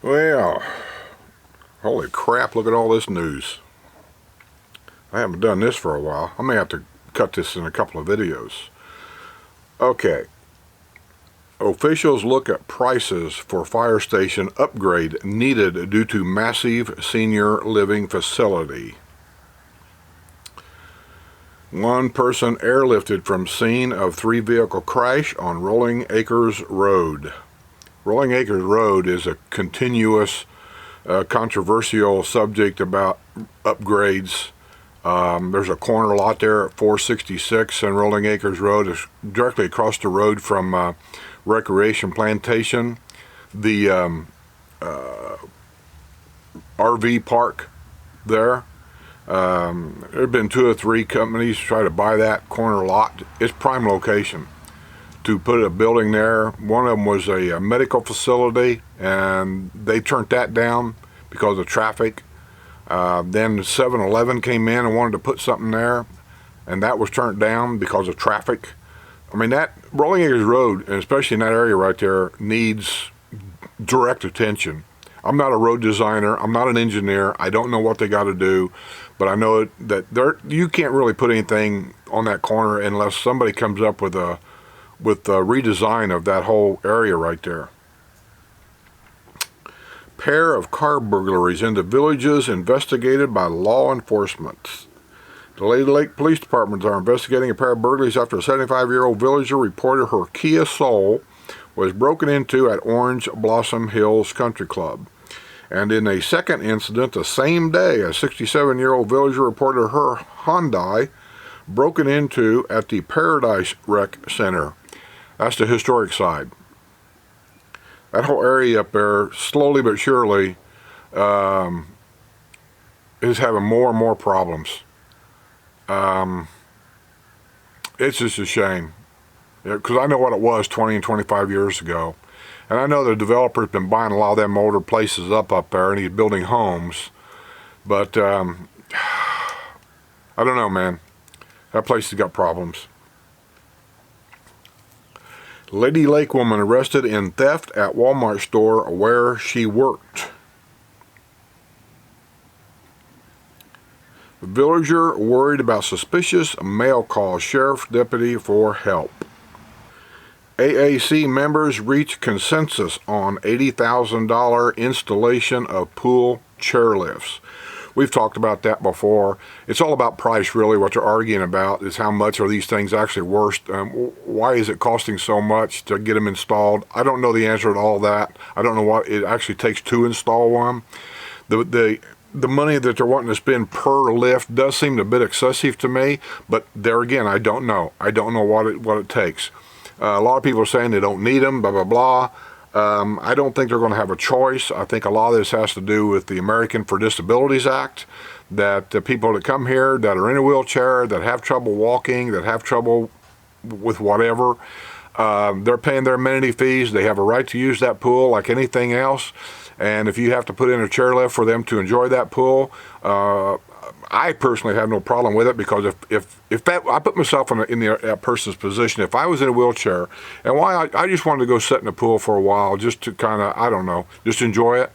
Well, holy crap, look at all this news. I haven't done this for a while. I may have to cut this in a couple of videos. Okay. Officials look at prices for fire station upgrade needed due to massive senior living facility. One person airlifted from scene of 3-vehicle crash on Rolling Acres Road. Rolling Acres Road is a continuous controversial subject about upgrades. There's a corner lot there at 466 and Rolling Acres Road is directly across the road from Recreation Plantation, the RV park there. There have been 2 or 3 companies try to buy that corner lot. It's prime location to put a building there. One of them was a medical facility, and they turned that down because of traffic. Then 7-Eleven came in and wanted to put something there, and that was turned down because of traffic. I mean, that Rolling Acres Road, and especially in that area right there, needs direct attention. I'm not a road designer. I'm not an engineer. I don't know what they got to do, but I know that you can't really put anything on that corner unless somebody comes up with a redesign of that whole area right there. Pair of car burglaries into villages investigated by law enforcement. The Lady Lake Police Department are investigating a pair of burglaries after a 75-year-old villager reported her Kia Soul was broken into at Orange Blossom Hills Country Club. And in a second incident the same day, a 67-year-old villager reported her Hyundai broken into at the Paradise Rec Center. That's the historic side. That whole area up there, slowly but surely, is having more and more problems. It's just a shame. Because I know what it was 20 and 25 years ago. And I know the developer's been buying a lot of them older places up there, and he's building homes. But, I don't know, man. That place has got problems. Lady Lake woman arrested in theft at Walmart store where she worked. The villager worried about suspicious mail calls sheriff deputy for help. AAC members reach consensus on $80,000 installation of pool chairlifts. We've talked about that before. It's all about price, really. What they're arguing about is how much are these things actually worth. Why is it costing so much to get them installed? I don't know the answer to all that. I don't know what it actually takes to install one. The money that they're wanting to spend per lift does seem a bit excessive to me, but there again, I don't know. I don't know what it takes. A lot of people are saying they don't need them, blah, blah, blah. I don't think they're going to have a choice. I think a lot of this has to do with the American for Disabilities Act, that the people that come here that are in a wheelchair, that have trouble walking, that have trouble with whatever, they're paying their amenity fees. They have a right to use that pool like anything else. And if you have to put in a chairlift for them to enjoy that pool, I personally have no problem with it, because if that, I put myself in that person's position. If I was in a wheelchair and I just wanted to go sit in the pool for a while just to kind of, I don't know, just enjoy it,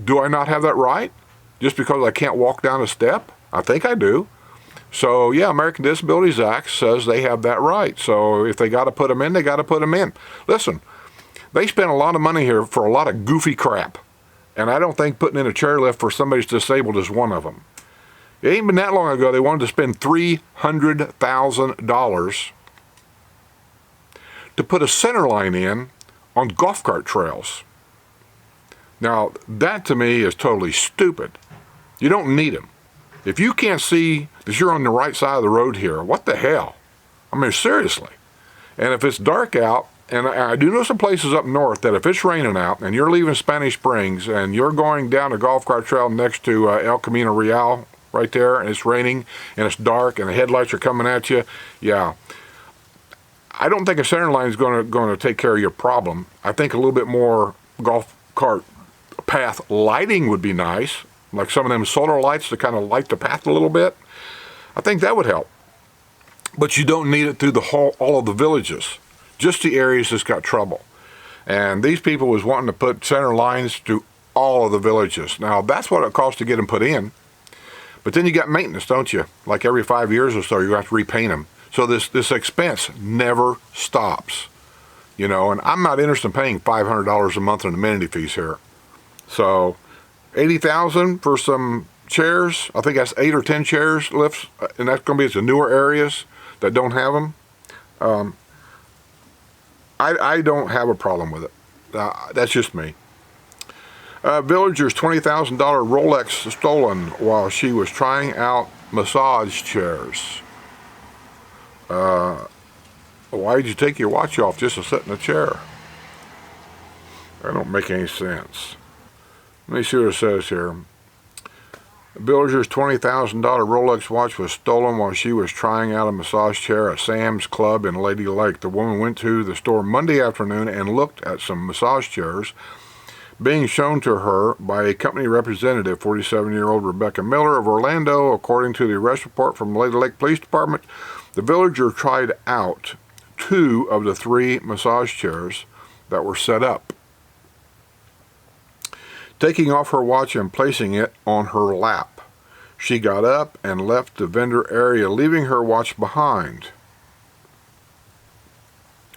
do I not have that right? Just because I can't walk down a step? I think I do. So yeah, American Disabilities Act says they have that right. So if they got to put them in, they got to put them in. Listen, they spend a lot of money here for a lot of goofy crap. And I don't think putting in a chairlift for somebody who's disabled is one of them. It ain't been that long ago they wanted to spend $300,000 to put a center line in on golf cart trails. Now, that to me is totally stupid. You don't need them. If you can't see that you're on the right side of the road here, what the hell? I mean, seriously. And if it's dark out, and I do know some places up north that if it's raining out and you're leaving Spanish Springs and you're going down a golf cart trail next to El Camino Real right there, and it's raining and it's dark and the headlights are coming at you, yeah. I don't think a center line is going to take care of your problem. I think a little bit more golf cart path lighting would be nice, like some of them solar lights to kind of light the path a little bit. I think that would help. But you don't need it through all of the villages, just the areas that's got trouble. And these people was wanting to put center lines to all of the villages. Now, that's what it costs to get them put in. But then you got maintenance, don't you? Like every 5 years or so, you're going to have to repaint them. So this expense never stops. You know, and I'm not interested in paying $500 a month in amenity fees here. So $80,000 for some chairs. I think that's 8 or 10 chairs lifts, and that's going to be the newer areas that don't have them. I don't have a problem with it. That's just me. Villager's $20,000 Rolex stolen while she was trying out massage chairs. Why did you take your watch off just to sit in a chair? That don't make any sense. Let me see what it says here. Villager's $20,000 Rolex watch was stolen while she was trying out a massage chair at Sam's Club in Lady Lake. The woman went to the store Monday afternoon and looked at some massage chairs being shown to her by a company representative, 47-year-old Rebecca Miller of Orlando. According to the arrest report from Lady Lake Police Department, the villager tried out 2 of the 3 massage chairs that were set up, taking off her watch and placing it on her lap. She got up and left the vendor area, leaving her watch behind.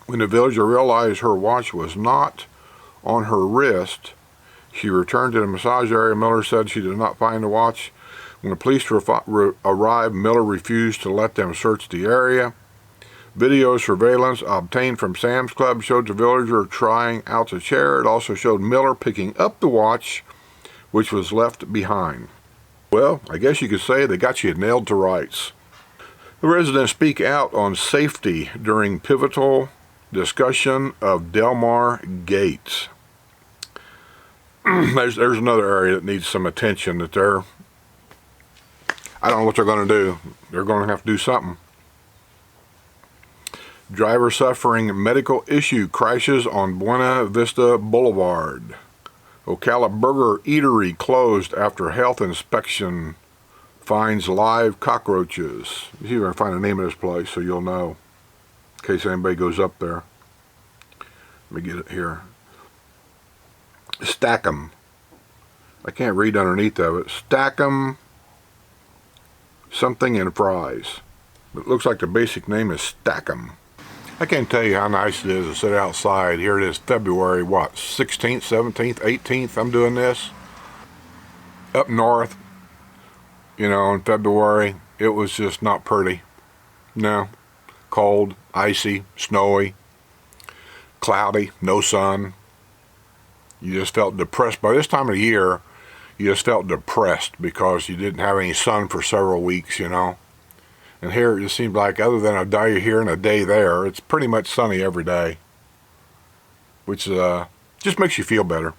When the villager realized her watch was not on her wrist, she returned to the massage area. Miller said she did not find the watch. When the police arrived, Miller refused to let them search the area. Video surveillance obtained from Sam's Club showed the villager trying out the chair. It also showed Miller picking up the watch, which was left behind. Well, I guess you could say they got you nailed to rights. The residents speak out on safety during pivotal discussion of Delmar Gates. There's another area that needs some attention that I don't know what they're going to do. They're going to have to do something. Driver suffering medical issue crashes on Buena Vista Boulevard. Ocala Burger Eatery closed after health inspection finds live cockroaches. See if I can find the name of this place so you'll know, in case anybody goes up there. Let me get it here. Stack 'em. I can't read underneath of it. Stack 'em something and fries. It looks like the basic name is Stack 'em. I can't tell you how nice it is to sit outside. Here it is, February, 16th, 17th, 18th, I'm doing this. Up north, you know, in February, it was just not pretty. No. Cold, icy, snowy, cloudy, no sun. You just felt depressed. By this time of the year, you just felt depressed because you didn't have any sun for several weeks, you know. And here it just seemed like, other than a day here and a day there, it's pretty much sunny every day, which just makes you feel better.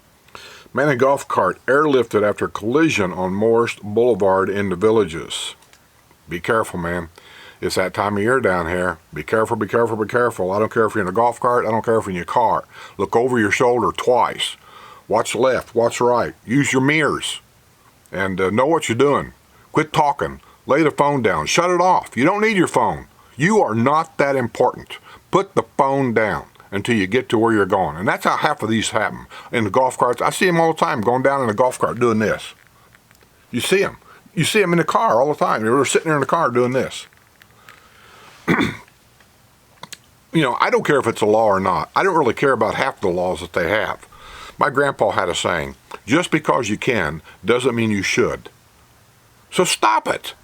Man in golf cart airlifted after collision on Morris Boulevard in the Villages. Be careful, man. It's that time of year down here. Be careful, be careful, be careful. I don't care if you're in a golf cart. I don't care if you're in your car. Look over your shoulder twice. Watch left, watch right. Use your mirrors. And know what you're doing. Quit talking. Lay the phone down. Shut it off. You don't need your phone. You are not that important. Put the phone down until you get to where you're going. And that's how half of these happen. In the golf carts, I see them all the time going down in a golf cart doing this. You see them. You see them in the car all the time. They're sitting there in the car doing this. You know, I don't care if it's a law or not. I don't really care about half the laws that they have. My grandpa had a saying, just because you can doesn't mean you should. So stop it.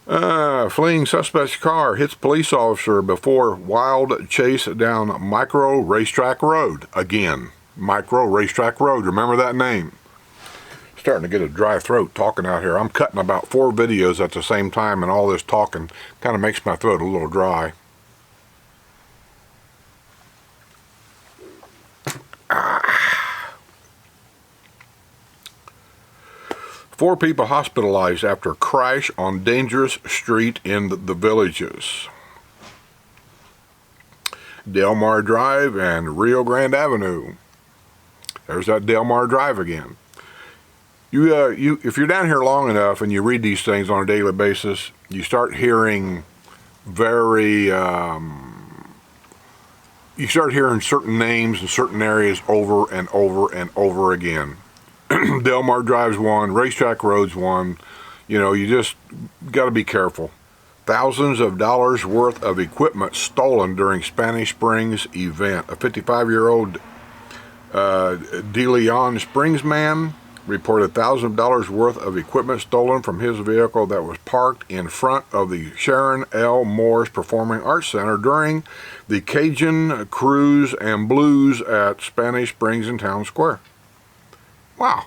Fleeing suspect's car hits police officer before wild chase down Micro Racetrack Road. Again, Micro Racetrack Road. Remember that name. Starting to get a dry throat talking out here. I'm cutting about 4 videos at the same time, and all this talking kind of makes my throat a little dry. Four people hospitalized after crash on dangerous street in the Villages. Delmar Drive and Rio Grande Avenue. There's that Delmar Drive again. If you're down here long enough and you read these things on a daily basis, you start hearing you start hearing certain names in certain areas over and over and over again. Delmar Drive's one, Racetrack Road's one. You know, you just got to be careful. Thousands of dollars worth of equipment stolen during Spanish Springs event. A 55-year-old De Leon Springs man reported thousands of dollars worth of equipment stolen from his vehicle that was parked in front of the Sharon L. Morris Performing Arts Center during the Cajun Cruise and Blues at Spanish Springs in Town Square. Wow.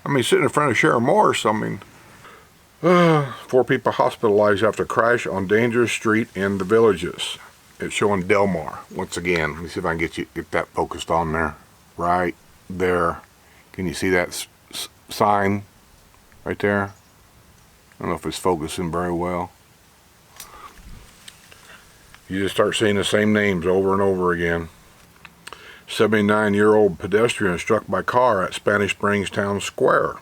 I mean, sitting in front of Sharon Morris, I mean, 4 people hospitalized after crash on dangerous street in the Villages. It's showing Delmar once again. Let me see if I can get that focused on there. Right there. Can you see that sign right there? I don't know if it's focusing very well. You just start seeing the same names over and over again. 79-year-old pedestrian struck by car at Spanish Springs Town Square.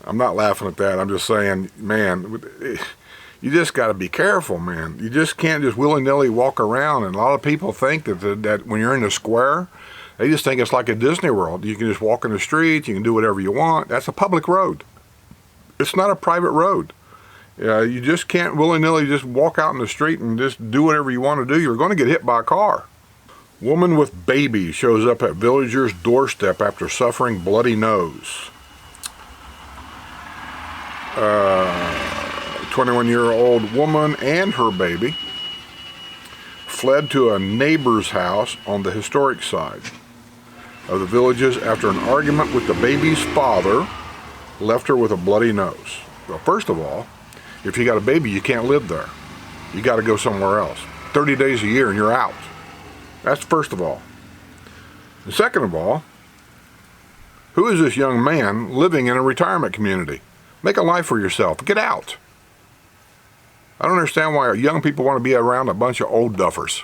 I'm not laughing at that. I'm just saying, man, you just got to be careful, man. You just can't just willy-nilly walk around. And a lot of people think that when you're in the square, they just think it's like a Disney World. You can just walk in the streets. You can do whatever you want. That's a public road. It's not a private road. You just can't willy-nilly just walk out in the street and just do whatever you want to do. You're going to get hit by a car. Woman with baby shows up at villager's doorstep after suffering bloody nose. 21-year-old woman and her baby fled to a neighbor's house on the historic side of the Villages after an argument with the baby's father left her with a bloody nose. Well, first of all, if you got a baby, you can't live there. You got to go somewhere else. 30 days a year and you're out. That's first of all. And second of all, who is this young man living in a retirement community? Make a life for yourself. Get out. I don't understand why young people want to be around a bunch of old duffers.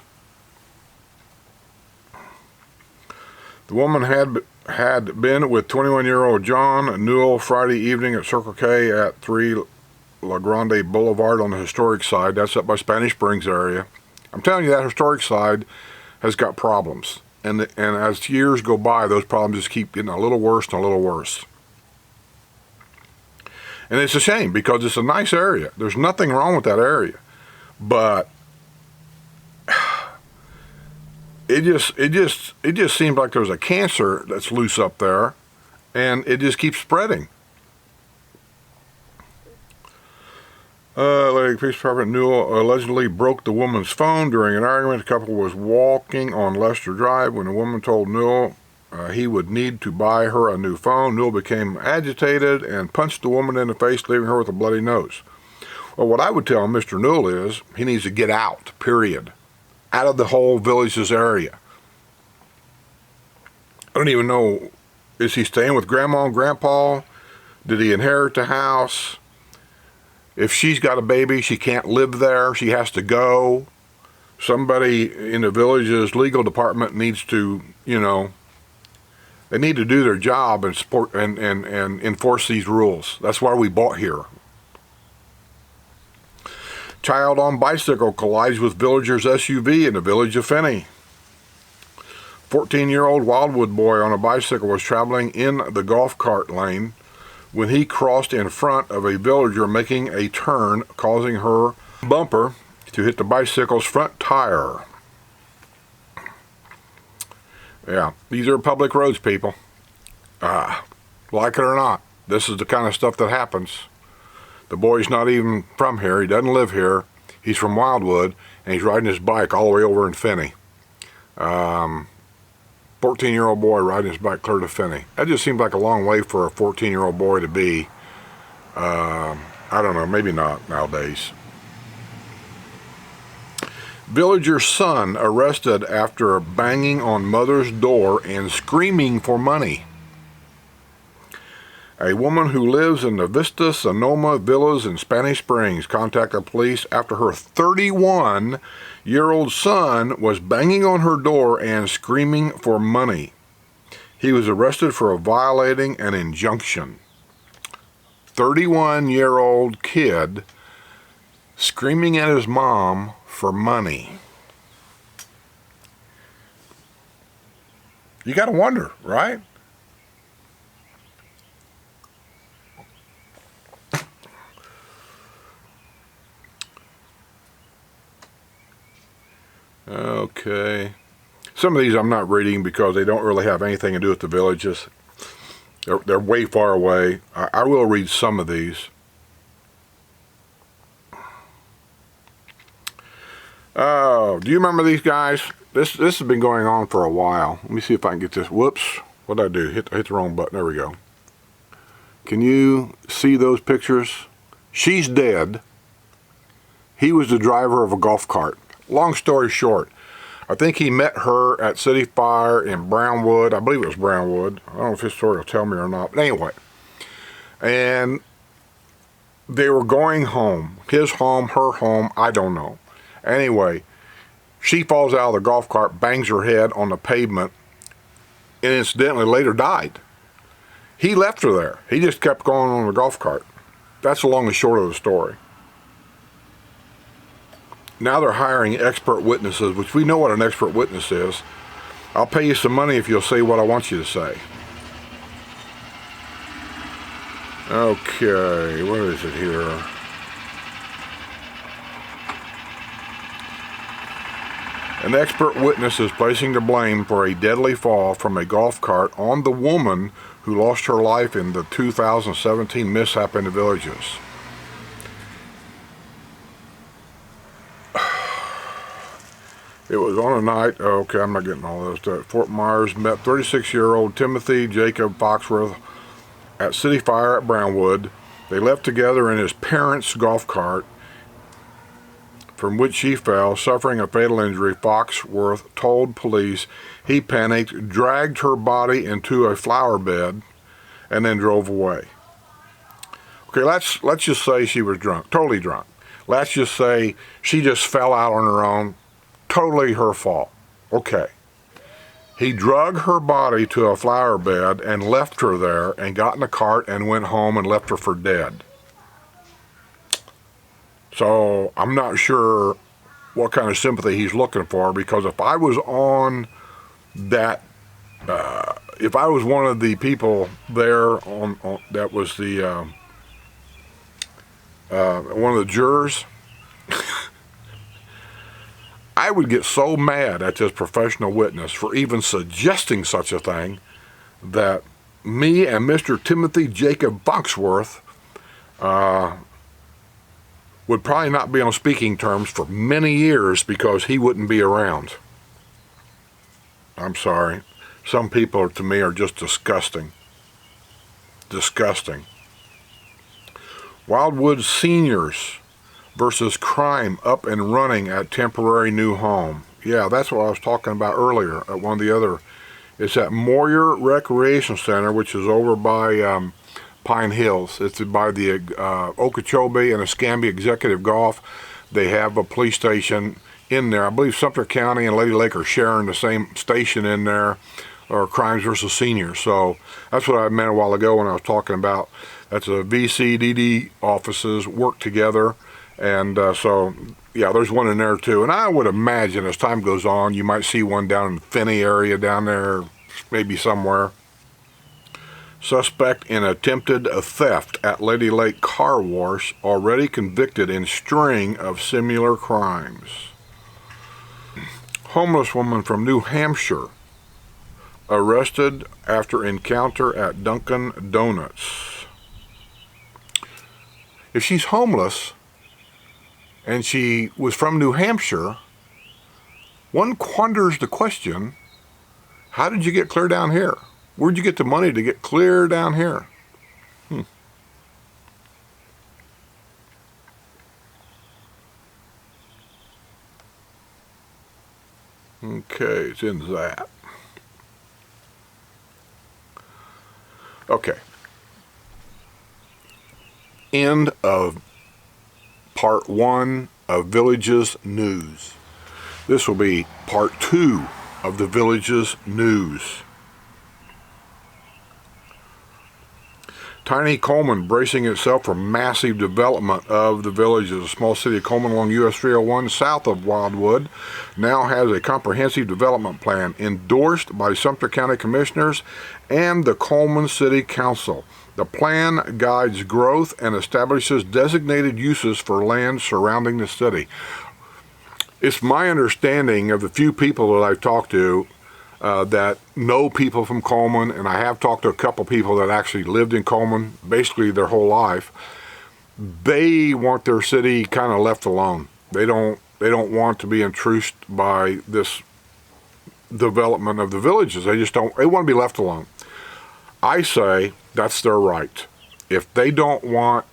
The woman had been with 21-year-old John Newell Friday evening at Circle K at 3 La Grande Boulevard on the historic side. That's up by Spanish Springs area. I'm telling you, that historic side has got problems. And as years go by, those problems just keep getting a little worse and a little worse. And it's a shame because it's a nice area. There's nothing wrong with that area. But it just seems like there's a cancer that's loose up there, and it just keeps spreading. Lady Police Department Newell allegedly broke the woman's phone during an argument. The couple was walking on Lester Drive when the woman told Newell he would need to buy her a new phone. Newell became agitated and punched the woman in the face, leaving her with a bloody nose. Well, what I would tell Mr. Newell is he needs to get out, period. Out of the whole Villages area. I don't even know, is he staying with Grandma and Grandpa? Did he inherit the house? If she's got a baby, she can't live there. She has to go. Somebody in the Villages legal department needs to, they need to do their job and support and enforce these rules. That's why we bought here. Child on bicycle collides with villager's SUV in the village of Finney. 14-year-old Wildwood boy on a bicycle was traveling in the golf cart lane when he crossed in front of a villager making a turn, causing her bumper to hit the bicycle's front tire. Yeah, these are public roads, people. Like it or not, this is the kind of stuff that happens. The boy's not even from here. He doesn't live here. He's from Wildwood, and he's riding his bike all the way over in Finney. 14-year-old boy riding his bike clear to Finney. That just seems like a long way for a 14-year-old boy to be. I don't know, maybe not nowadays. Villager's son arrested after banging on mother's door and screaming for money. A woman who lives in the Vista Sonoma Villas in Spanish Springs contacted police after her 31-year-old son was banging on her door and screaming for money. He was arrested for violating an injunction. 31-year-old kid screaming at his mom for money. You got to wonder, right? Okay. Some of these I'm not reading because they don't really have anything to do with the villages. They're way far away. I will read some of these. Oh, do you remember these guys? This has been going on for a while. Let me see if I can get this. Whoops. What did I do? Hit the wrong button. There we go. Can you see those pictures? She's dead. He was the driver of a golf cart. Long story short, I think he met her at City Fire in Brownwood. I believe it was Brownwood. I don't know if his story will tell me or not. But anyway. And they were going home. His home, her home, I don't know. Anyway, she falls out of the golf cart, bangs her head on the pavement, and incidentally later died. He left her there. He just kept going on the golf cart. That's the long and short of the story. Now they're hiring expert witnesses, which we know what an expert witness is. I'll pay you some money if you'll say what I want you to say. Okay, what is it here? An expert witness is placing the blame for a deadly fall from a golf cart on the woman who lost her life in the 2017 mishap in the villages. It was on a night, okay, I'm not getting all this stuff. Fort Myers met 36-year-old Timothy Jacob Foxworth at City Fire at Brownwood. They left together in his parents' golf cart, from which she fell, suffering a fatal injury. Foxworth told police he panicked, dragged her body into a flower bed, and then drove away. Okay, let's just say she was drunk, totally drunk. Let's just say she just fell out on her own. Totally her fault. Okay. He drug her body to a flower bed and left her there and got in a cart and went home and left her for dead. So I'm not sure what kind of sympathy he's looking for, because if I was on that, if I was one of the people there on that was the one of the jurors, I would get so mad at this professional witness for even suggesting such a thing that me and Mr. Timothy Jacob Foxworth would probably not be on speaking terms for many years because he wouldn't be around. I'm sorry. Some people to me are just disgusting. Disgusting. Wildwood seniors versus crime up and running at temporary new home. Yeah, that's what I was talking about earlier at one of the other. It's at Moyer Recreation Center, which is over by Pine Hills. It's by the Okeechobee and Escambia Executive Golf. They have a police station in there. I believe Sumter County and Lady Lake are sharing the same station in there, or crimes versus seniors. So that's what I meant a while ago when I was talking about that's a VCDD offices work together. And so, yeah, there's one in there too. And I would imagine as time goes on, you might see one down in the Finney area down there, maybe somewhere. Suspect in attempted theft at Lady Lake Car Wash, already convicted in string of similar crimes. Homeless woman from New Hampshire arrested after encounter at Dunkin' Donuts. If she's homeless and she was from New Hampshire, one wonders the question, how did you get clear down here? Where'd you get the money to get clear down here? Okay, it's in that. Okay. End of part 1 of Villages News. This will be part 2 of the Villages News. Tiny Coleman bracing itself for massive development of the villages. A small city of Coleman along US 301 south of Wildwood now has a comprehensive development plan endorsed by Sumter County Commissioners and the Coleman City Council. The plan guides growth and establishes designated uses for land surrounding the city. It's my understanding of the few people that I've talked to that know people from Coleman, and I have talked to a couple people that actually lived in Coleman basically their whole life. They want their city kind of left alone. They don't want to be intruded by this development of the villages. They want to be left alone. I say that's their right. If they don't want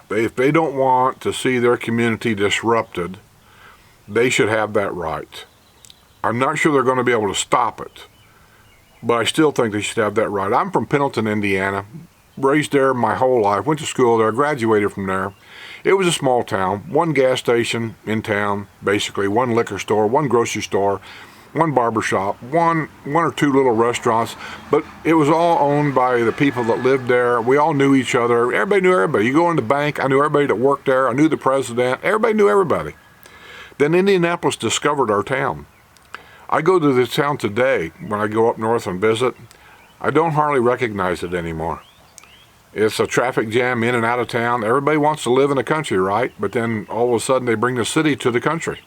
to see their community disrupted, they should have that right. I'm not sure they're going to be able to stop it, but I still think they should have that right. I'm from Pendleton, Indiana, raised there my whole life, went to school there, graduated from there. It was a small town, one gas station in town, basically, one liquor store, one grocery store, one barber shop, one or two little restaurants, but it was all owned by the people that lived there. We all knew each other. Everybody knew everybody. You go in the bank, I knew everybody that worked there. I knew the president. Everybody knew everybody. Then Indianapolis discovered our town. I go to this town today when I go up north and visit. I don't hardly recognize it anymore. It's a traffic jam in and out of town. Everybody wants to live in the country, right? But then all of a sudden they bring the city to the country.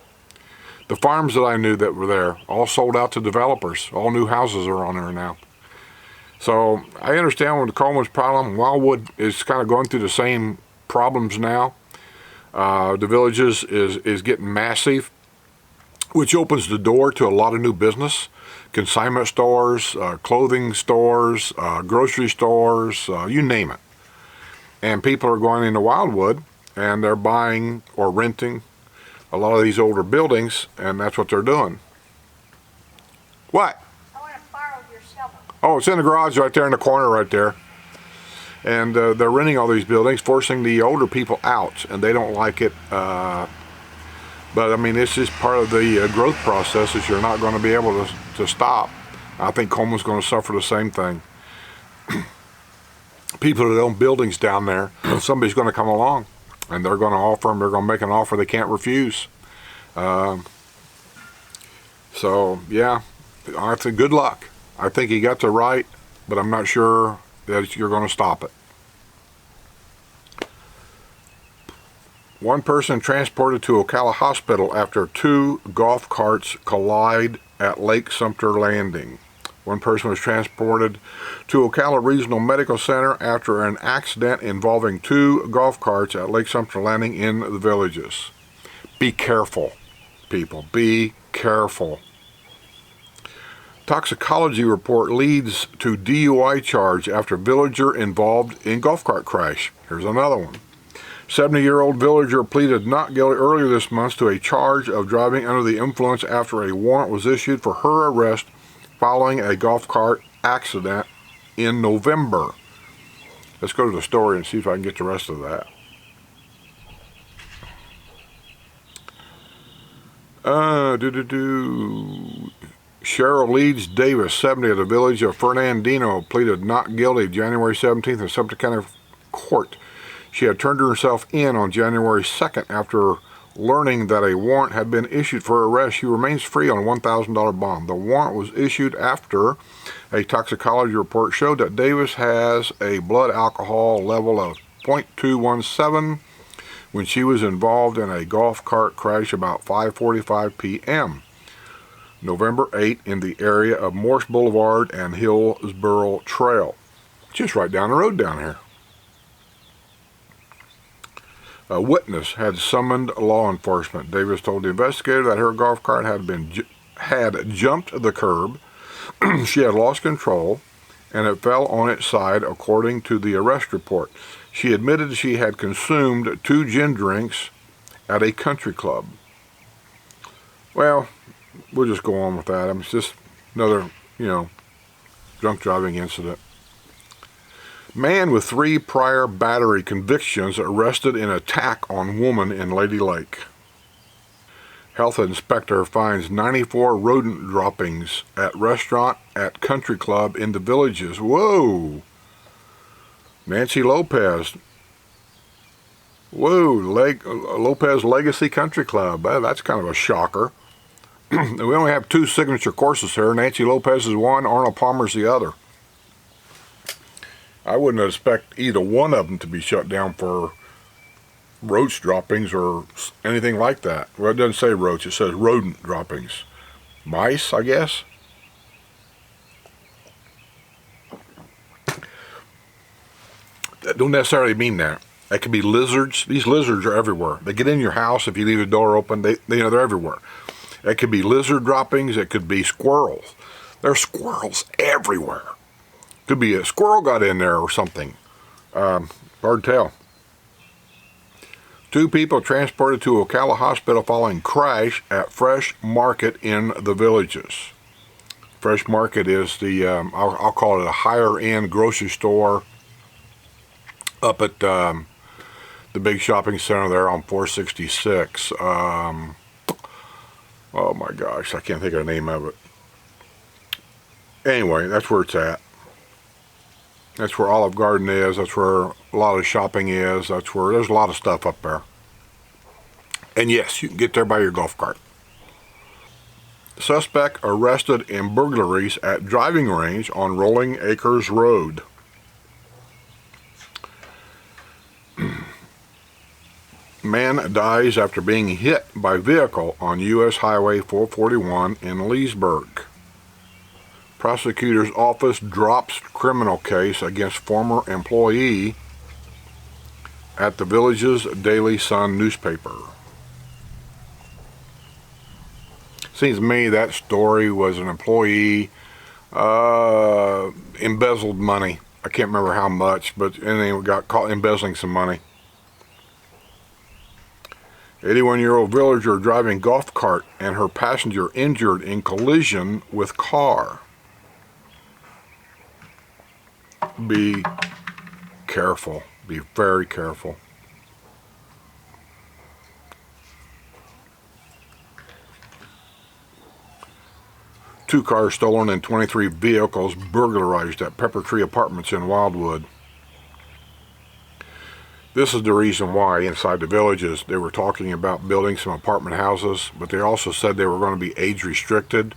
The farms that I knew that were there all sold out to developers. All new houses are on there now. So I understand the Coleman's problem. Wildwood is kind of going through the same problems now. The villages is getting massive, which opens the door to a lot of new business. Consignment stores, clothing stores, grocery stores, you name it. And people are going into Wildwood and they're buying or renting a lot of these older buildings, and that's what they're doing. What? I want to borrow your shovel. Oh, it's in the garage right there in the corner right there. And they're renting all these buildings, forcing the older people out, and they don't like it. But I mean, this is part of the growth process that you're not going to be able to stop. I think Coleman's going to suffer the same thing. People that own buildings down there, somebody's going to come along and they're going to make an offer they can't refuse. So yeah, I think good luck. I think he got the right, but I'm not sure that you're going to stop it. One person transported to Ocala Hospital after two golf carts collide at Lake Sumter Landing. One person was transported to Ocala Regional Medical Center after an accident involving two golf carts at Lake Sumter Landing in the villages. Be careful, people. Be careful. Toxicology report leads to DUI charge after villager involved in golf cart crash. Here's another one. 70-year-old villager pleaded not guilty earlier this month to a charge of driving under the influence after a warrant was issued for her arrest following a golf cart accident in November. Let's go to the story and see if I can get the rest of that. Cheryl Leeds Davis, 70, of the village of Fernandino, pleaded not guilty January 17th in Sumter County Court. She had turned herself in on January 2nd after learning that a warrant had been issued for her arrest. She remains free on a $1,000 bond. The warrant was issued after a toxicology report showed that Davis has a blood alcohol level of 0.217 when she was involved in a golf cart crash about 5:45 p.m. November 8 in the area of Morse Boulevard and Hillsborough Trail. Just right down the road down here. A witness had summoned law enforcement. Davis told the investigator that her golf cart had jumped the curb. She had lost control, and it fell on its side, according to the arrest report. She admitted she had consumed 2 gin drinks at a country club. Well, we'll just go on with that. I mean, it's just another, drunk driving incident. Man with 3 prior battery convictions arrested in attack on woman in Lady Lake. Health inspector finds 94 rodent droppings at restaurant at country club in the villages. Whoa! Nancy Lopez. Whoa, Lopez Legacy Country Club. That's kind of a shocker. We only have 2 signature courses here. Nancy Lopez is one, Arnold Palmer's the other. I wouldn't expect either one of them to be shut down for roach droppings or anything like that. Well, it doesn't say roach, it says rodent droppings. Mice, I guess? That don't necessarily mean that. That could be lizards. These lizards are everywhere. They get in your house if you leave the door open. They're everywhere. It could be lizard droppings. It could be squirrels. There's squirrels everywhere. Could be a squirrel got in there or something. Hard to tell. 2 people transported to Ocala Hospital following crash at Fresh Market in the Villages. Fresh Market is the, I'll call it a higher end grocery store up at the big shopping center there on 466. Oh my gosh, I can't think of the name of it. Anyway, that's where it's at. That's where Olive Garden is. That's where a lot of shopping is. That's where there's a lot of stuff up there. And yes, you can get there by your golf cart. Suspect arrested in burglaries at driving range on Rolling Acres Road. Man dies after being hit by vehicle on U.S. Highway 441 in Leesburg. Prosecutor's office drops criminal case against former employee at the Village's Daily Sun newspaper. Seems to me that story was an employee embezzled money. I can't remember how much, but anyway, got caught embezzling some money. 81-year-old villager driving golf cart and her passenger injured in collision with car. Be careful. Be very careful. Two cars stolen and 23 vehicles burglarized at Pepper Tree Apartments in Wildwood. This is the reason why inside the Villages they were talking about building some apartment houses, but they also said they were going to be age restricted.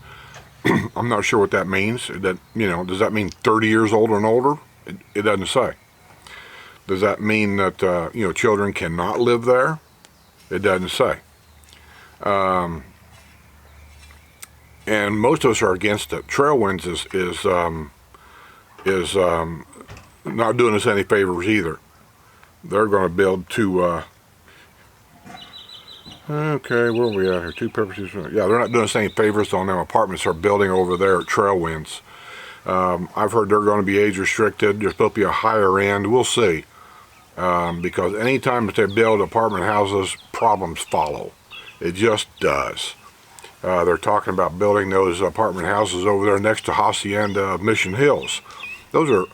I'm not sure what that means. That, does that mean 30 years old and older? It doesn't say. Does that mean that children cannot live there? It doesn't say. And most of us are against it. Trailwinds is not doing us any favors either. They're going to build two. Okay, where are we at here? 2 purposes. Yeah, they're not doing us any favors on them apartments they're building over there at Trailwinds. I've heard they're going to be age restricted. They're supposed to be a higher end. We'll see. Because anytime that they build apartment houses, problems follow. It just does. They're talking about building those apartment houses over there next to Hacienda of Mission Hills. Those are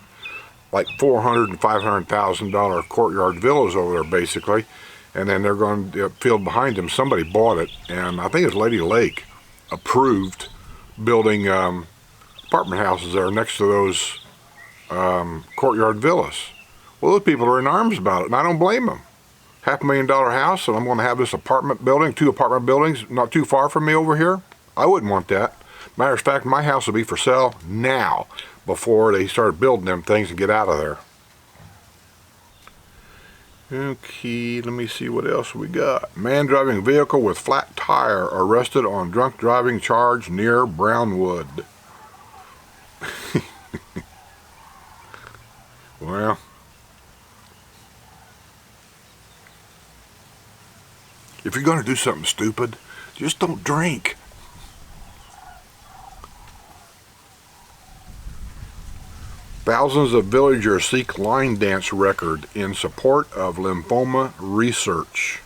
like $400,000 and $500,000 courtyard villas over there, basically. And then they're going to field behind them. Somebody bought it, and I think it's Lady Lake approved building apartment houses there next to those courtyard villas. Well, those people are in arms about it, and I don't blame them. $500,000 house, and I'm going to have this apartment building, 2 apartment buildings, not too far from me over here. I wouldn't want that. Matter of fact, my house will be for sale now, before they start building them things and get out of there. Okay, let me see what else we got. Man driving vehicle with flat tire arrested on drunk driving charge near Brownwood. Well, if you're going to do something stupid, just don't drink. Thousands of villagers seek line dance record in support of lymphoma research.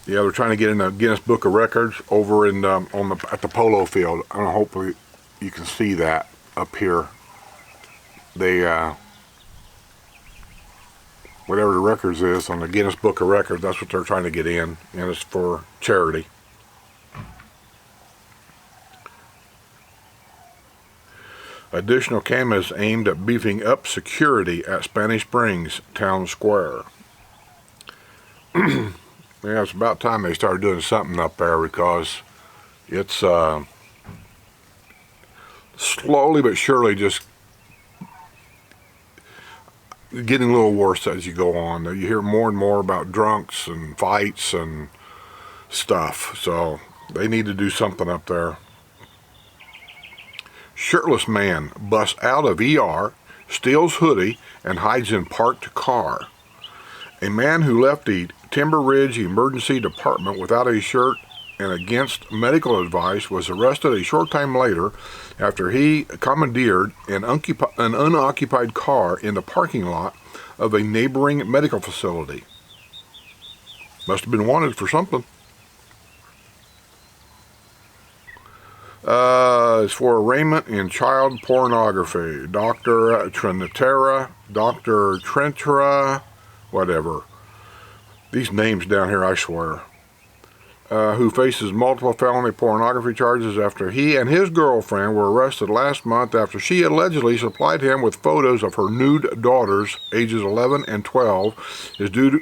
Yeah, they're trying to get in the Guinness Book of Records over in at the polo field. I don't know, hopefully you can see that up here. They whatever the records is on the Guinness Book of Records, that's what they're trying to get in, and it's for charity. Additional cameras aimed at beefing up security at Spanish Springs Town Square. Yeah, it's about time they started doing something up there, because it's slowly but surely just getting a little worse as you go on. You hear more and more about drunks and fights and stuff, so they need to do something up there. Shirtless man busts out of ER, steals hoodie, and hides in parked car. A man who left the Timber Ridge Emergency Department without a shirt and against medical advice was arrested a short time later after he commandeered an unoccupied car in the parking lot of a neighboring medical facility. Must have been wanted for something. It's for arraignment in child pornography. Dr. Trentra, whatever. These names down here, I swear. Who faces multiple felony pornography charges after he and his girlfriend were arrested last month after she allegedly supplied him with photos of her nude daughters, ages 11 and 12, is due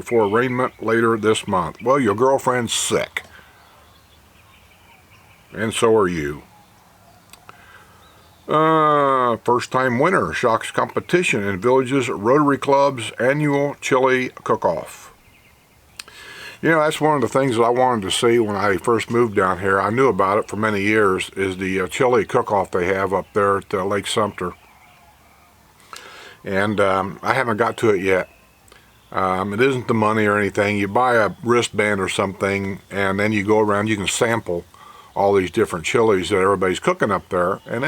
for arraignment later this month. Well, your girlfriend's sick. And so are you. First-time winner shocks competition in Village's Rotary Club's annual chili cook-off. You know, that's one of the things that I wanted to see when I first moved down here. I knew about it for many years, is the chili cook-off they have up there at Lake Sumter. And I haven't got to it yet. It isn't the money or anything. You buy a wristband or something, and then you go around, you can sample all these different chilies that everybody's cooking up there. And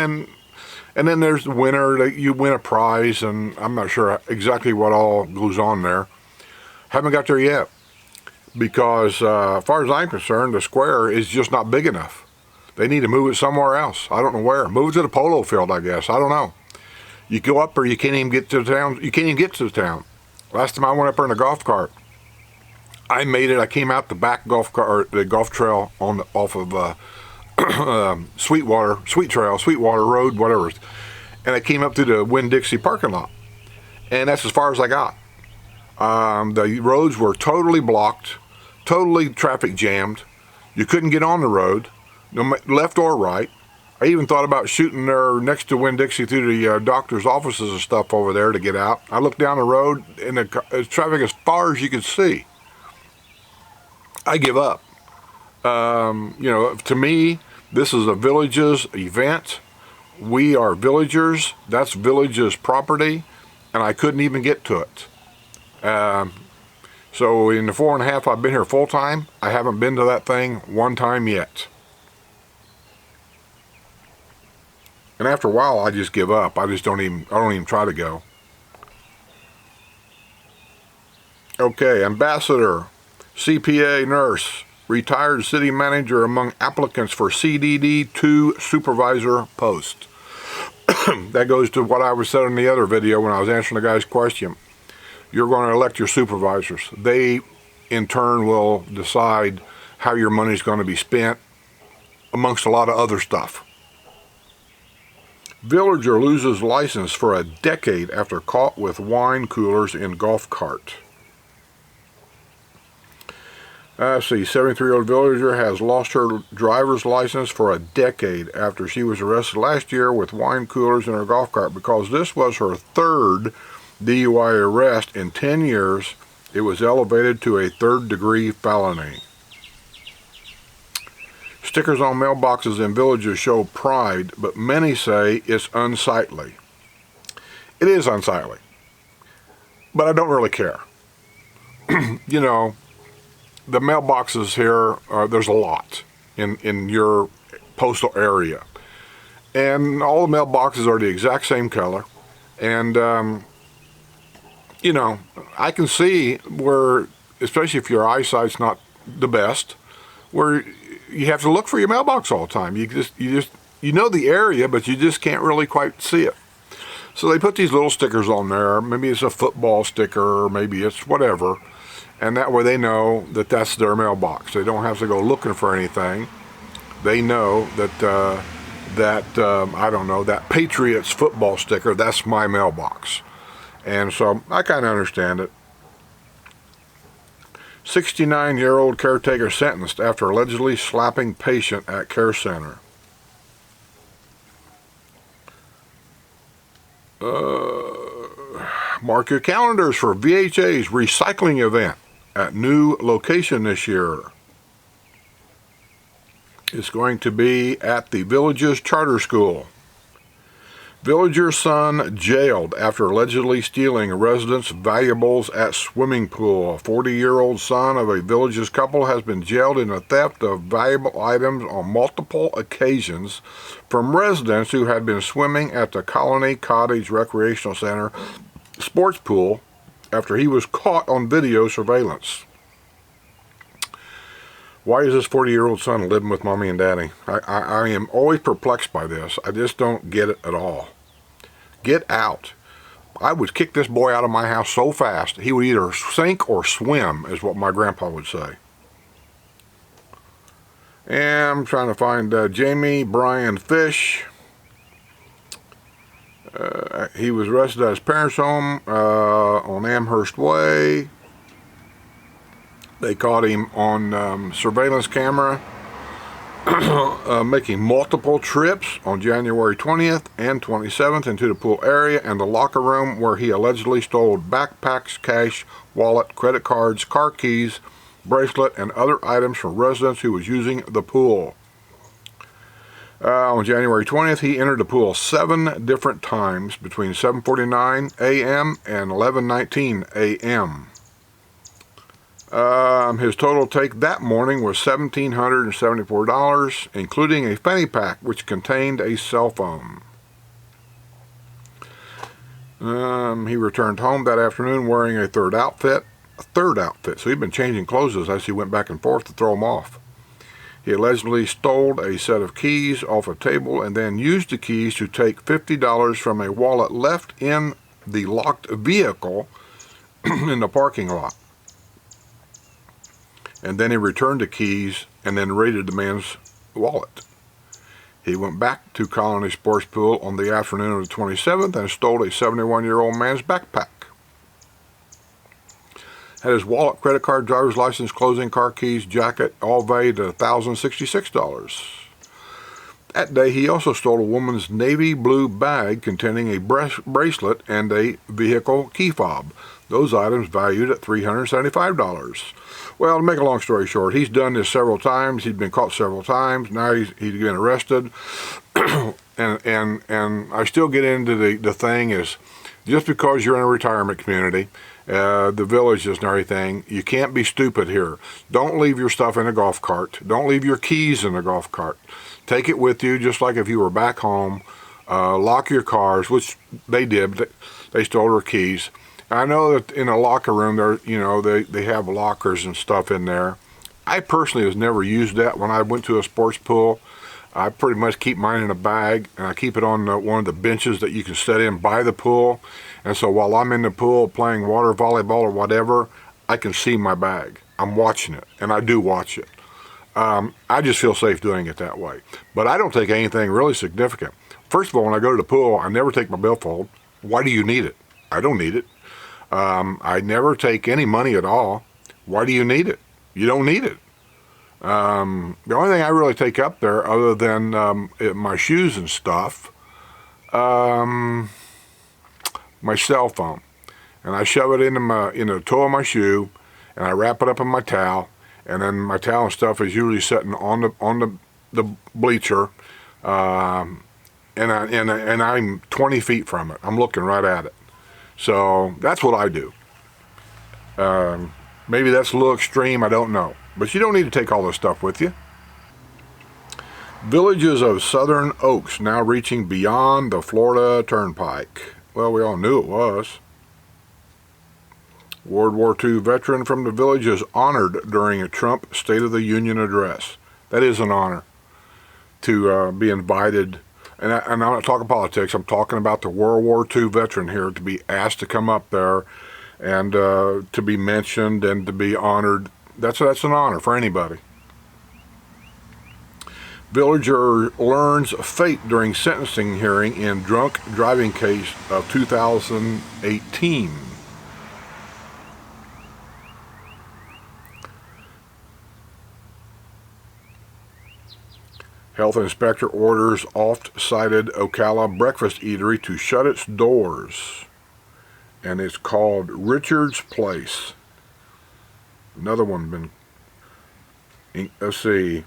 then there's the winner, that you win a prize, and I'm not sure exactly what all goes on there. Haven't got there yet. Because as far as I'm concerned, the square is just not big enough. They need to move it somewhere else. I don't know where. Move it to the polo field, I guess. I don't know. You go up there, you can't even get to the town. You can't even get to the town. Last time I went up there in a golf cart, I made it. I came out the back the golf trail off of Sweetwater Road, whatever. And I came up to the Winn-Dixie parking lot. And that's as far as I got. The roads were totally blocked, totally traffic jammed. You couldn't get on the road, no left or right. I even thought about shooting there next to Winn-Dixie through the doctor's offices and stuff over there to get out. I looked down the road, and the traffic as far as you could see. I give up. You know, to me, this is a Village's event. We are villagers. That's Village's property, and I couldn't even get to it. So in the 4.5 I've been here full time, I haven't been to that thing one time yet. And after a while, I just give up. I don't even try to go. Okay, ambassador, CPA nurse, retired city manager among applicants for CDD 2 supervisor post. That goes to what I was said in the other video when I was answering the guy's question. You're going to elect your supervisors. They, in turn, will decide how your money's going to be spent, amongst a lot of other stuff. Villager loses license for a decade after caught with wine coolers in golf cart. Let's see, 73-year-old villager has lost her driver's license for a decade after she was arrested last year with wine coolers in her golf cart. Because this was her third DUI arrest in 10 years, it was elevated to a third-degree felony. Stickers on mailboxes in villages show pride, but many say it's unsightly. It is unsightly, but I don't really care. You know, the mailboxes here, there's a lot in your postal area. And all the mailboxes are the exact same color. And, you know, I can see where, especially if your eyesight's not the best, where you have to look for your mailbox all the time. You know the area, but you just can't really quite see it. So they put these little stickers on there. Maybe it's a football sticker, or maybe it's whatever. And that way they know that that's their mailbox. They don't have to go looking for anything. They know that that, I don't know, that Patriots football sticker, that's my mailbox. And so I kind of understand it. 69-year-old caretaker sentenced after allegedly slapping patient at care center. Mark your calendars for VHA's recycling event at new location this year. It's going to be at the Villages Charter School. Villager son jailed after allegedly stealing residents' valuables at swimming pool. A 40-year-old son of a Villages couple has been jailed in a theft of valuable items on multiple occasions from residents who had been swimming at the Colony Cottage Recreational Center sports pool after he was caught on video surveillance. Why is this 40-year-old son living with mommy and daddy? I am always perplexed by this. I just don't get it at all. Get out. I would kick this boy out of my house so fast, he would either sink or swim, is what my grandpa would say. And I'm trying to find Jamie Brian Fish. He was arrested at his parents' home on Amherst Way. They caught him on surveillance camera making multiple trips on January 20th and 27th into the pool area and the locker room where he allegedly stole backpacks, cash, wallet, credit cards, car keys, bracelet, and other items from residents who was using the pool. On January 20th, he entered the pool 7 different times between 7:49 a.m. and 11:19 a.m. His total take that morning was $1,774, including a fanny pack which contained a cell phone. He returned home that afternoon wearing a third outfit. So he'd been changing clothes as he went back and forth to throw them off. He allegedly stole a set of keys off a table and then used the keys to take $50 from a wallet left in the locked vehicle in the parking lot. And then he returned the keys and then raided the man's wallet. He went back to Colony Sports Pool on the afternoon of the 27th and stole a 71-year-old man's backpack. Had his wallet, credit card, driver's license, clothing, car keys, jacket, all valued at $1,066. That day, he also stole a woman's navy blue bag containing a bracelet and a vehicle key fob. Those items valued at $375. Well, to make a long story short, he's done this several times. He's been caught several times. Now he's been arrested. and I still get into the thing is, just because you're in a retirement community, the villages and everything, you can't be stupid here. Don't leave your stuff in a golf cart. Don't leave your keys in a golf cart. Take it with you, just like if you were back home. Lock your cars, which they did. But they stole her keys. I know that in a locker room, they have lockers and stuff in there. I personally have never used that when I went to a sports pool. I pretty much keep mine in a bag, and I keep it on one of the benches that you can sit in by the pool. And so while I'm in the pool playing water volleyball or whatever, I can see my bag. I'm watching it, and I do watch it. I just feel safe doing it that way. But I don't take anything really significant. First of all, when I go to the pool, I never take my billfold. Why do you need it? I don't need it. I never take any money at all. Why do you need it? You don't need it. The only thing I really take up there, other than my shoes and stuff, my cell phone, and I shove it into the toe of my shoe, and I wrap it up in my towel, and then my towel and stuff is usually sitting on the bleacher, and I'm 20 feet from it. I'm looking right at it. So that's what I do. Maybe that's a little extreme, I don't know. But you don't need to take all this stuff with you. Villages of Southern Oaks now reaching beyond the Florida Turnpike. Well, we all knew it was. World War II veteran from the village is honored during a Trump State of the Union address. That is an honor to be invited. And I'm not talking politics. I'm talking about the World War II veteran here to be asked to come up there and to be mentioned and to be honored. That's an honor for anybody. Villager learns fate during sentencing hearing in drunk driving case of 2018. Health inspector orders oft-cited Ocala breakfast eatery to shut its doors. And it's called Richard's Place. Another one let's see,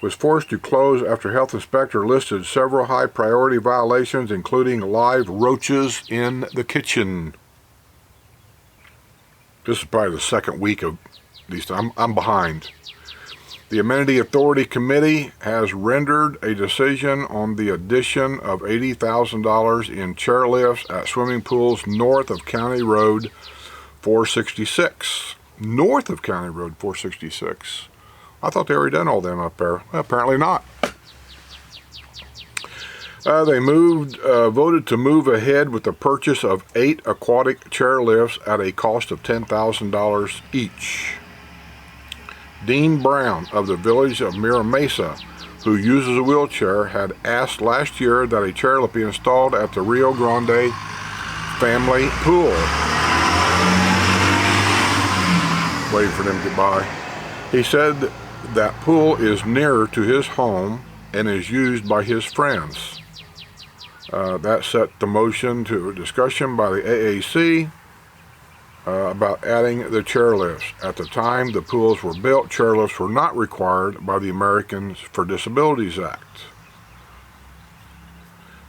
was forced to close after health inspector listed several high priority violations, including live roaches in the kitchen. This is probably the second week of these. I'm behind. The Amenity Authority Committee has rendered a decision on the addition of $80,000 in chairlifts at swimming pools north of County Road 466. North of County Road 466. I thought they already done all them up there. Well, apparently not. They voted to move ahead with the purchase of 8 aquatic chairlifts at a cost of $10,000 each. Dean Brown of the village of Mira Mesa, who uses a wheelchair, had asked last year that a chairlift be installed at the Rio Grande family pool. Waiting for them to get by. He said that pool is nearer to his home and is used by his friends. That set the motion to a discussion by the AAC about adding the chairlifts. At the time the pools were built, chairlifts were not required by the Americans for Disabilities Act.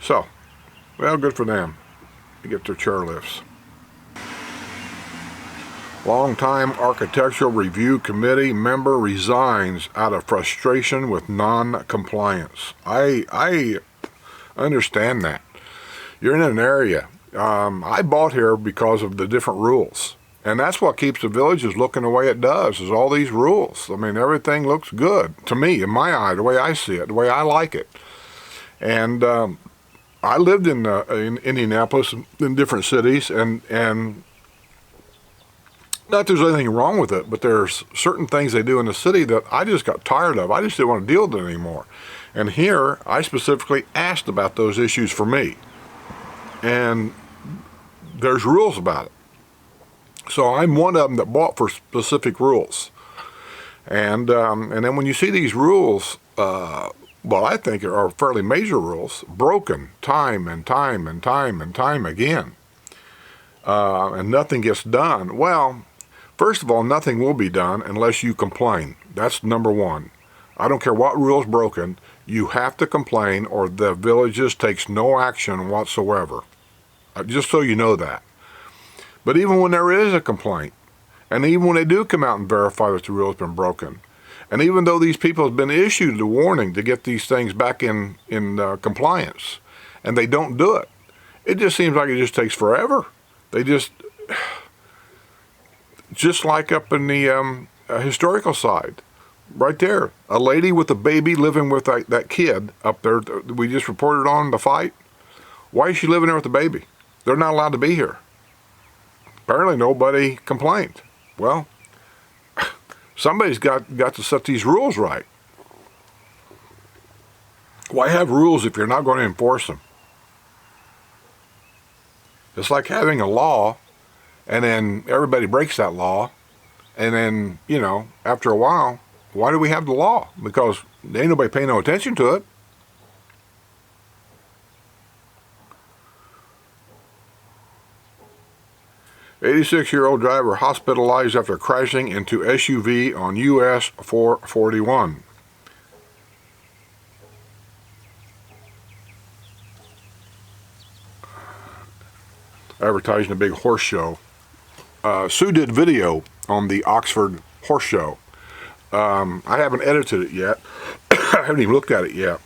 So, well, good for them to get their chairlifts. Longtime Architectural Review Committee member resigns out of frustration with non-compliance. I understand that. You're in an area. I bought here because of the different rules. And that's what keeps the villages looking the way it does, is all these rules. I mean, everything looks good to me, in my eye, the way I see it, the way I like it. And I lived in Indianapolis, in different cities, and not that there's anything wrong with it, but there's certain things they do in the city that I just got tired of. I just didn't want to deal with it anymore. And here, I specifically asked about those issues for me. And there's rules about it. So I'm one of them that bought for specific rules. And then when you see these rules, well, I think are fairly major rules, broken time and time and time and time again, and nothing gets done. Well, first of all, nothing will be done unless you complain. That's number one. I don't care what rule's broken, you have to complain or the villages takes no action whatsoever. Just so you know that. But even when there is a complaint, and even when they do come out and verify that the rule has been broken, and even though these people have been issued a warning to get these things back in compliance, and they don't do it, it just seems like it just takes forever. They just like up in the historical side, right there, a lady with a baby living with that kid up there that we just reported on the fight. Why is she living there with the baby? They're not allowed to be here. Apparently nobody complained. Well, somebody's got to set these rules right. Why have rules if you're not going to enforce them? It's like having a law, and then everybody breaks that law, and then, after a while, why do we have the law? Because there ain't nobody paying no attention to it. "86-year-old driver hospitalized after crashing into SUV on US 441. Advertising a big horse show. Sue did video on the Oxford Horse Show. I haven't edited it yet. I haven't even looked at it yet.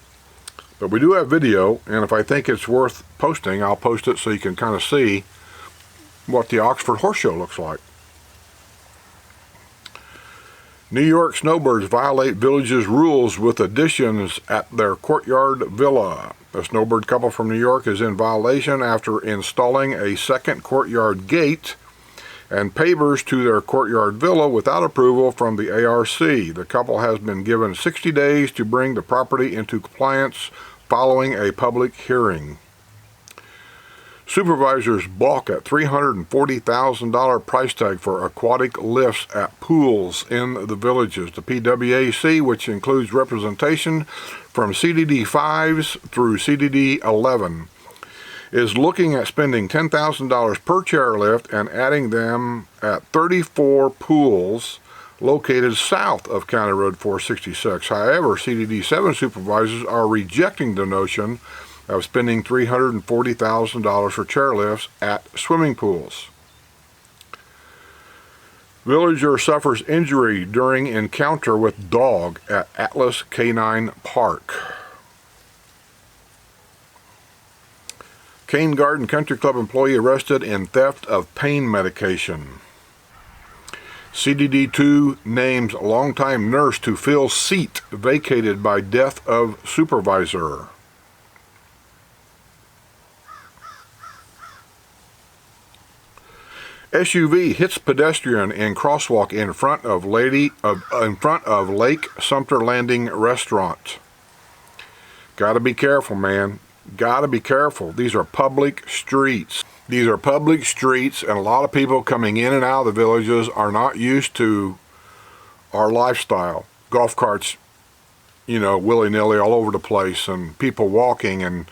But we do have video, and if I think it's worth posting, I'll post it so you can kind of see what the Oxford Horse Show looks like. New York snowbirds violate village's rules with additions at their courtyard villa. A snowbird couple from New York is in violation after installing a second courtyard gate and pavers to their courtyard villa without approval from the ARC. The couple has been given 60 days to bring the property into compliance following a public hearing. Supervisors balk at $340,000 price tag for aquatic lifts at pools in the villages. The PWAC, which includes representation from CDD 5s through CDD 11, is looking at spending $10,000 per chairlift and adding them at 34 pools located south of County Road 466. However, CDD 7 supervisors are rejecting the notion of spending $340,000 for chairlifts at swimming pools. Villager suffers injury during encounter with dog at Atlas Canine Park. Cane Garden Country Club employee arrested in theft of pain medication. CDD 2 names longtime nurse to fill seat vacated by death of supervisor. SUV hits pedestrian in crosswalk in front of Lake Sumter Landing restaurant. Gotta be careful, man. Gotta be careful. These are public streets. These are public streets, and a lot of people coming in and out of the villages are not used to our lifestyle. Golf carts, willy-nilly all over the place, and people walking, and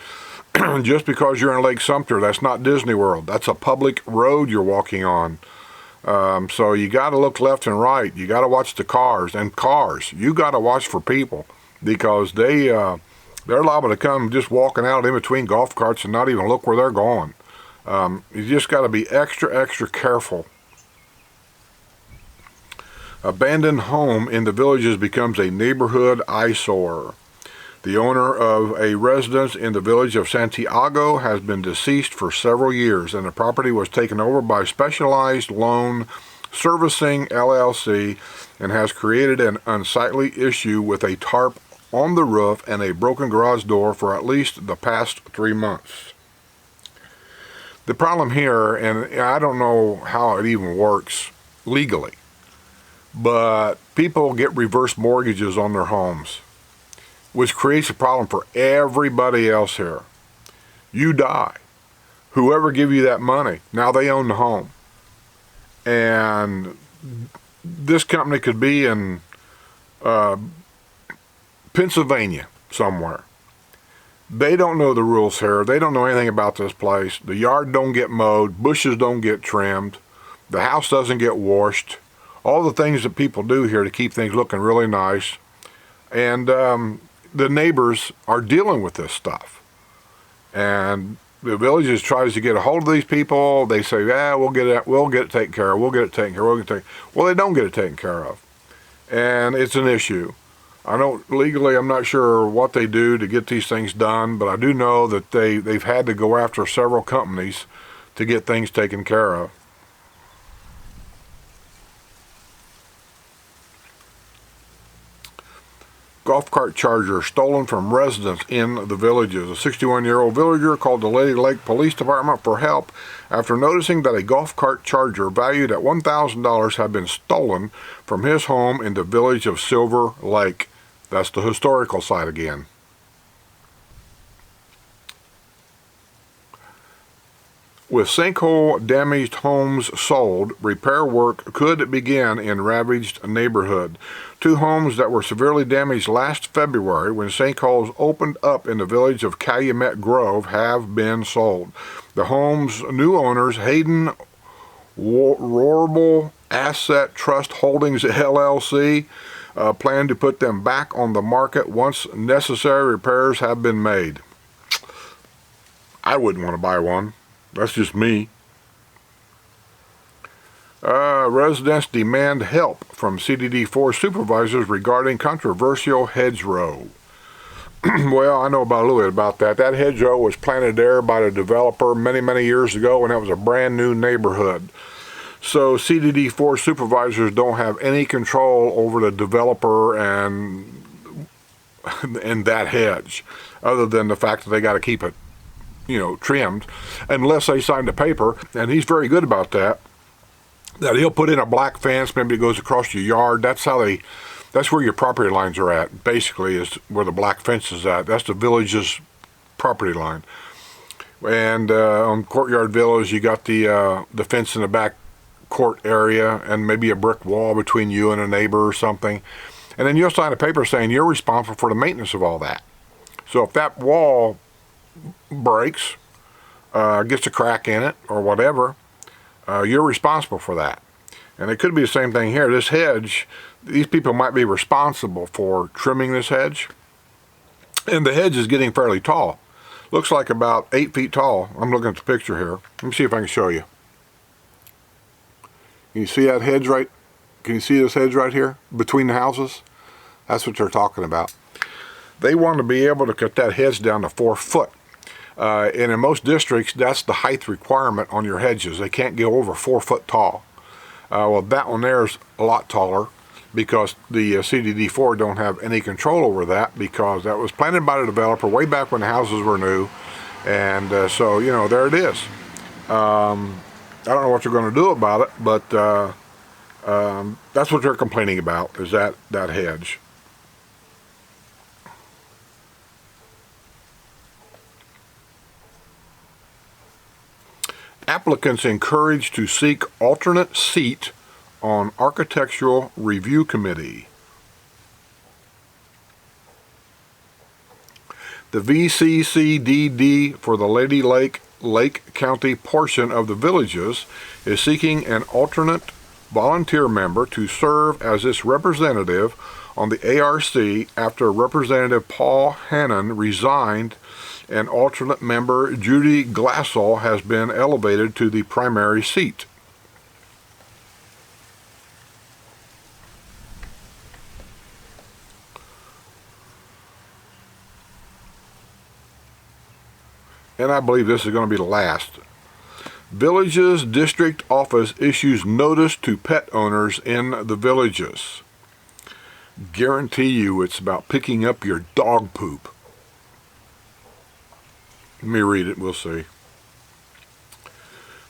just because you're in Lake Sumter, that's not Disney World. That's a public road you're walking on. So you got to look left and right. You got to watch the cars. And cars, you got to watch for people, because they're liable to come just walking out in between golf carts and not even look where they're going. You just got to be extra, extra careful. Abandoned home in the villages becomes a neighborhood eyesore. The owner of a residence in the village of Santiago has been deceased for several years, and the property was taken over by Specialized Loan Servicing LLC and has created an unsightly issue with a tarp on the roof and a broken garage door for at least the past 3 months. The problem here, and I don't know how it even works legally, but people get reverse mortgages on their homes, which creates a problem for everybody else here. You die. Whoever give you that money, now they own the home. And this company could be in Pennsylvania somewhere. They don't know the rules here. They don't know anything about this place. The yard don't get mowed. Bushes don't get trimmed. The house doesn't get washed. All the things that people do here to keep things looking really nice. And the neighbors are dealing with this stuff. And the villages tries to get a hold of these people. They say, we'll get it taken care of. Well, they don't get it taken care of. And it's an issue. Legally, I'm not sure what they do to get these things done, but I do know that they've had to go after several companies to get things taken care of. Golf cart charger stolen from residents in the villages. A 61-year-old villager called the Lady Lake Police Department for help after noticing that a golf cart charger valued at $1,000 had been stolen from his home in the village of Silver Lake. That's the historical site again. With sinkhole-damaged homes sold, repair work could begin in ravaged neighborhood. 2 homes that were severely damaged last February when sinkholes opened up in the village of Calumet Grove have been sold. The home's new owners, Hayden Rohrable Asset Trust Holdings LLC, plan to put them back on the market once necessary repairs have been made. I wouldn't want to buy one. That's just me. Residents demand help from CDD4 supervisors regarding controversial hedgerow. Well, I know a little bit about that. That hedgerow was planted there by the developer many, many years ago, and it was a brand new neighborhood. So CDD4 supervisors don't have any control over the developer and that hedge, other than the fact that they got to keep it trimmed, unless they signed a paper, and he's very good about that, that he'll put in a black fence, maybe it goes across your yard. That's where your property lines are at, basically, is where the black fence is at. That's the village's property line. And on Courtyard Village, you got the fence in the back court area and maybe a brick wall between you and a neighbor or something. And then you'll sign a paper saying you're responsible for the maintenance of all that. So if that wall breaks, gets a crack in it or whatever, you're responsible for that. And it could be the same thing here. This hedge, these people might be responsible for trimming this hedge. And the hedge is getting fairly tall. Looks like about 8 feet tall. I'm looking at the picture here. Let me see if I can show you. Can you see that hedge right? Can you see this hedge right here between the houses? That's what they're talking about. They want to be able to cut that hedge down to 4 foot. And in most districts, that's the height requirement on your hedges. They can't go over 4 foot tall. Well, that one there is a lot taller because the CDD4 don't have any control over that, because that was planted by the developer way back when the houses were new. And so, you know, there it is. I don't know what you're going to do about it, but that's what they're complaining about, is that hedge. Applicants encouraged to seek alternate seat on Architectural Review Committee. The VCCDD for the Lake County portion of the Villages is seeking an alternate volunteer member to serve as its representative on the ARC after Representative Paul Hannon resigned, and alternate member Judy Glassell has been elevated to the primary seat. And I believe this is going to be the last. Villages District Office issues notice to pet owners in the villages. Guarantee you it's about picking up your dog poop. Let me read it, we'll see.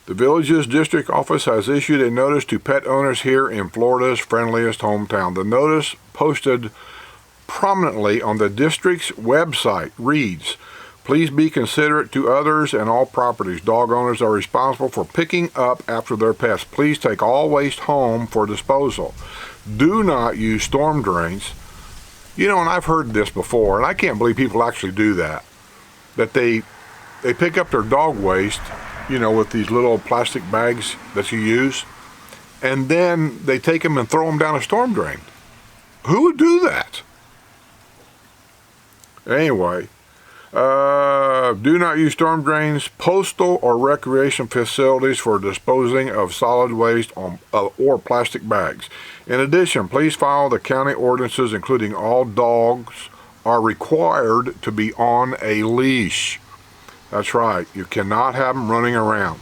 The Villages District Office has issued a notice to pet owners here in Florida's friendliest hometown. The notice, posted prominently on the district's website, reads, "Please be considerate to others and all properties. Dog owners are responsible for picking up after their pets. Please take all waste home for disposal. Do not use storm drains." You know, and I've heard this before, and I can't believe people actually do that. That they pick up their dog waste, you know, with these little plastic bags that you use, and then they take them and throw them down a storm drain. Who would do that? Anyway, do not use storm drains, postal or recreation facilities for disposing of solid waste or plastic bags. In addition, please follow the county ordinances, including all dogs are required to be on a leash. That's right, you cannot have them running around.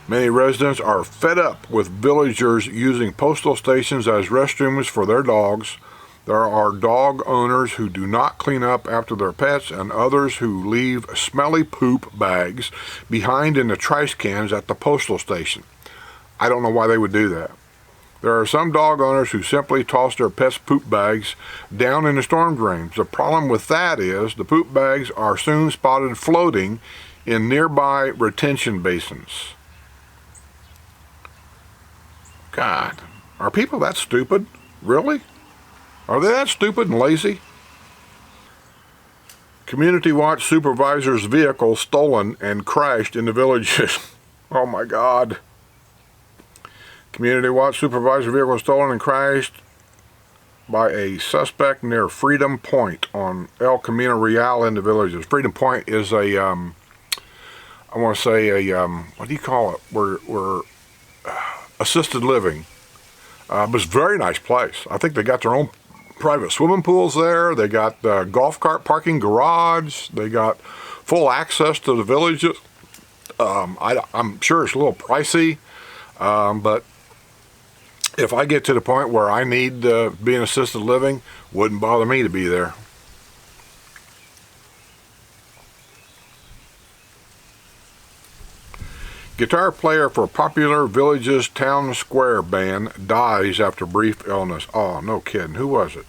Many residents are fed up with villagers using postal stations as restrooms for their dogs. There are dog owners who do not clean up after their pets, and others who leave smelly poop bags behind in the trash cans at the postal station. I don't know why they would do that. There are some dog owners who simply toss their pets' poop bags down in the storm drains. The problem with that is the poop bags are soon spotted floating in nearby retention basins. God, are people that stupid? Really? Are they that stupid and lazy? Community Watch supervisor's vehicle stolen and crashed in the villages. Oh my God. Community Watch supervisor vehicle stolen and crashed by a suspect near Freedom Point on El Camino Real in the villages. Freedom Point is a, I want to say a, what do you call it? We're assisted living. But it's a very nice place. I think they got their own private swimming pools there. They got golf cart parking garage. They got full access to the villages. I'm sure it's a little pricey, but if I get to the point where I need be in assisted living, wouldn't bother me to be there. Guitar player for popular Village's Town Square band dies after brief illness. Oh, no kidding. Who was it?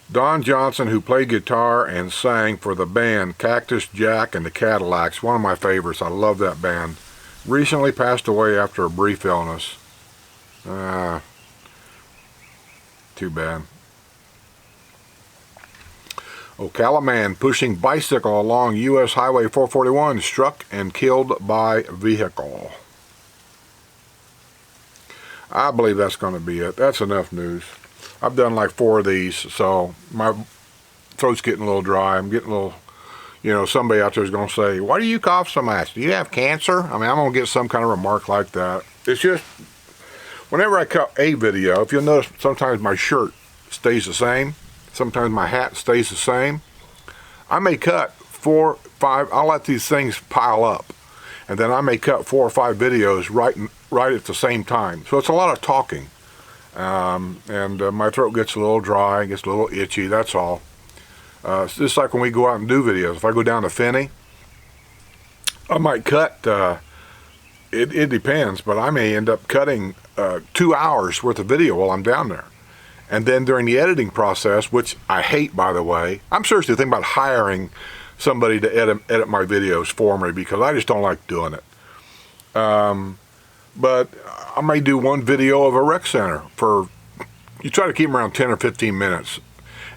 Don Johnson, who played guitar and sang for the band Cactus Jack and the Cadillacs, one of my favorites. I love that band. Recently passed away after a brief illness. Too bad. Ocala man pushing bicycle along U.S. Highway 441 struck and killed by vehicle. I believe that's going to be it. That's enough news. I've done like 4 of these, so my throat's getting a little dry. I'm getting a little, somebody out there is going to say, why do you cough so much? Do you have cancer? I mean, I'm going to get some kind of remark like that. It's just, whenever I cut a video, if you'll notice, sometimes my shirt stays the same. Sometimes my hat stays the same. I may cut 4, 5, I'll let these things pile up. And then I may cut 4 or 5 videos right at the same time. So it's a lot of talking. And my throat gets a little dry, gets a little itchy, that's all. It's just like when we go out and do videos. If I go down to Finney, I might cut, it depends, but I may end up cutting 2 hours worth of video while I'm down there. And then during the editing process, which I hate, by the way, I'm seriously thinking about hiring somebody to edit my videos for me because I just don't like doing it. But I may do one video of a rec center you try to keep them around 10 or 15 minutes.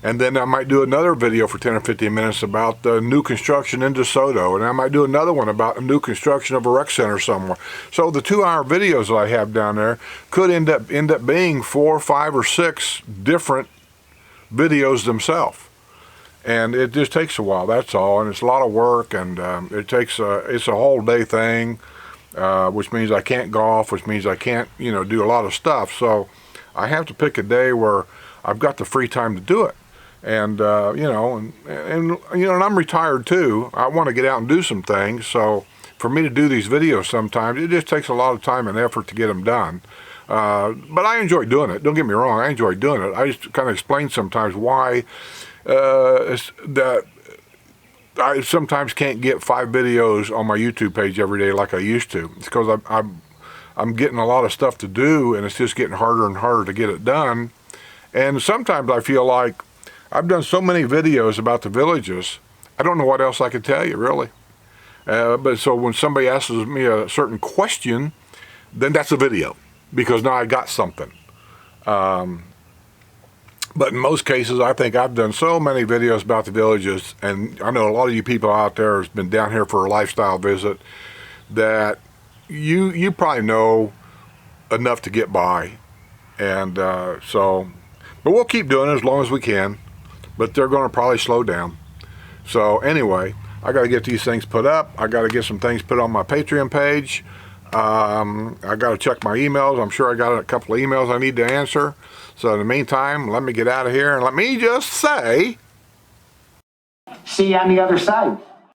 And then I might do another video for 10 or 15 minutes about the new construction in DeSoto. And I might do another one about a new construction of a rec center somewhere. So the 2-hour videos that I have down there could end up being 4, 5, or 6 different videos themselves. And it just takes a while, that's all. And it's a lot of work, and it's a whole day thing, which means I can't golf, which means I can't, do a lot of stuff. So I have to pick a day where I've got the free time to do it. And, and I'm retired too. I want to get out and do some things. So for me to do these videos sometimes, it just takes a lot of time and effort to get them done. But I enjoy doing it. Don't get me wrong. I enjoy doing it. I just kind of explain sometimes why that I sometimes can't get 5 videos on my YouTube page every day like I used to. It's because I'm getting a lot of stuff to do, and it's just getting harder and harder to get it done. And sometimes I feel like I've done so many videos about the villages, I don't know what else I could tell you, really. But so when somebody asks me a certain question, then that's a video, because now I got something. But in most cases, I think I've done so many videos about the villages, and I know a lot of you people out there has been down here for a lifestyle visit, that you probably know enough to get by. And but we'll keep doing it as long as we can. But they're going to probably slow down. So anyway, I got to get these things put up. I got to get some things put on my Patreon page. I got to check my emails. I'm sure I got a couple of emails I need to answer. So in the meantime, let me get out of here and let me just say, see you on the other side.